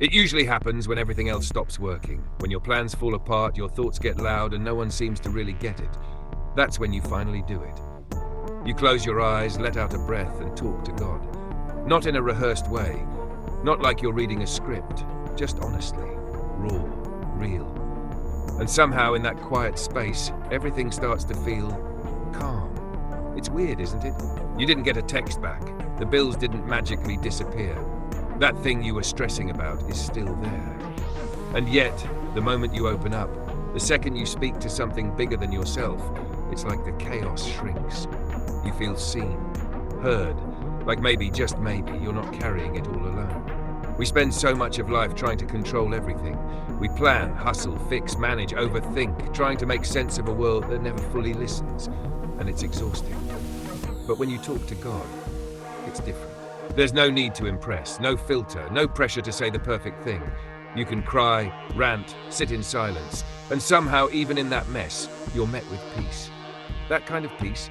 It usually happens when everything else stops working, when your plans fall apart, your thoughts get loud, and no one seems to really get it. That's when you finally do it. You close your eyes, let out a breath, and talk to God. Not in a rehearsed way, not like you're reading a script, just honestly, raw, real. And somehow in that quiet space, everything starts to feel calm. It's weird, isn't it? You didn't get a text back. The bills didn't magically disappear. That thing you were stressing about is still there. And yet, the moment you open up, the second you speak to something bigger than yourself, it's like the chaos shrinks. You feel seen, heard, like maybe, just maybe, you're not carrying it all alone. We spend so much of life trying to control everything. We plan, hustle, fix, manage, overthink, trying to make sense of a world that never fully listens, and it's exhausting. But when you talk to God, it's different. There's no need to impress, no filter, no pressure to say the perfect thing. You can cry, rant, sit in silence, and somehow, even in that mess, you're met with peace. That kind of peace,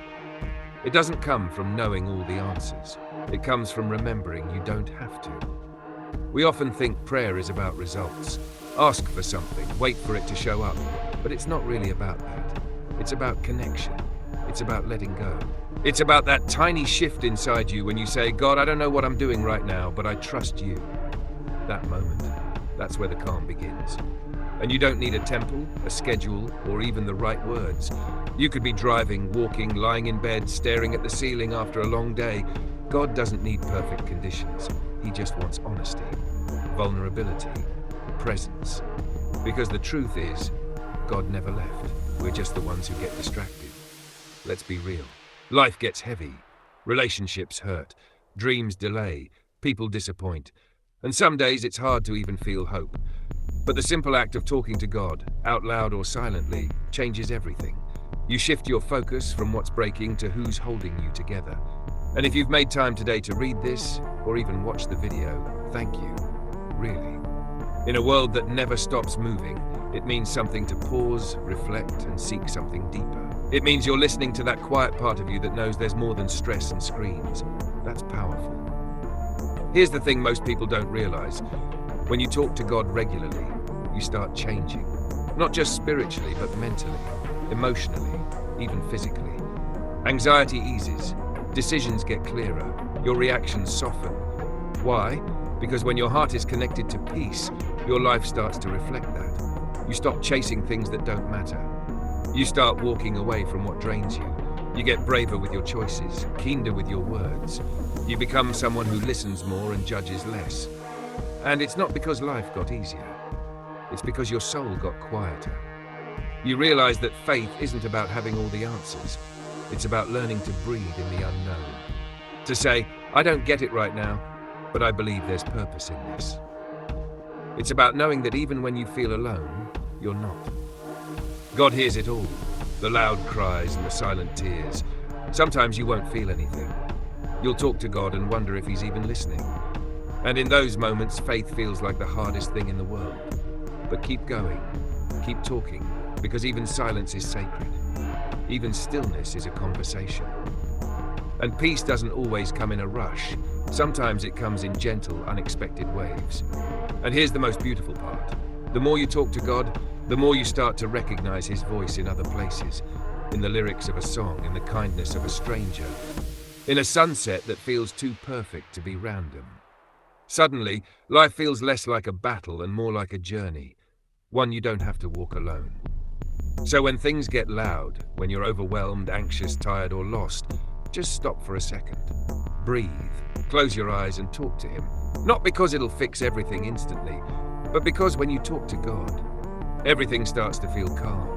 it doesn't come from knowing all the answers. It comes from remembering you don't have to. We often think prayer is about results. Ask for something, wait for it to show up. But it's not really about that. It's about connection. It's about letting go. It's about that tiny shift inside you when you say, God, I don't know what I'm doing right now, but I trust you. That moment, that's where the calm begins. And you don't need a temple, a schedule, or even the right words. You could be driving, walking, lying in bed, staring at the ceiling after a long day. God doesn't need perfect conditions. He just wants honesty, vulnerability, presence. Because the truth is, God never left. We're just the ones who get distracted. Let's be real. Life gets heavy. Relationships hurt. Dreams delay. People disappoint. And some days it's hard to even feel hope. But the simple act of talking to God, out loud or silently, changes everything. You shift your focus from what's breaking to who's holding you together. And if you've made time today to read this, or even watch the video, thank you. Really. In a world that never stops moving, it means something to pause, reflect, and seek something deeper. It means you're listening to that quiet part of you that knows there's more than stress and screens. That's powerful. Here's the thing most people don't realize. When you talk to God regularly, you start changing. Not just spiritually, but mentally, emotionally, even physically. Anxiety eases. Decisions get clearer. Your reactions soften. Why? Because when your heart is connected to peace, your life starts to reflect that. You stop chasing things that don't matter. You start walking away from what drains you. You get braver with your choices, keener with your words. You become someone who listens more and judges less. And it's not because life got easier. It's because your soul got quieter. You realize that faith isn't about having all the answers. It's about learning to breathe in the unknown. To say, I don't get it right now, but I believe there's purpose in this. It's about knowing that even when you feel alone, you're not. God hears it all, the loud cries and the silent tears. Sometimes you won't feel anything. You'll talk to God and wonder if He's even listening. And in those moments, faith feels like the hardest thing in the world. But keep going, keep talking, because even silence is sacred. Even stillness is a conversation. And peace doesn't always come in a rush. Sometimes it comes in gentle, unexpected waves. And here's the most beautiful part. The more you talk to God, the more you start to recognize His voice in other places. In the lyrics of a song, in the kindness of a stranger. In a sunset that feels too perfect to be random. Suddenly, life feels less like a battle and more like a journey. One you don't have to walk alone. So when things get loud, when you're overwhelmed, anxious, tired, or lost, just stop for a second. Breathe, close your eyes and talk to Him. Not because it'll fix everything instantly, but because when you talk to God, everything starts to feel calm.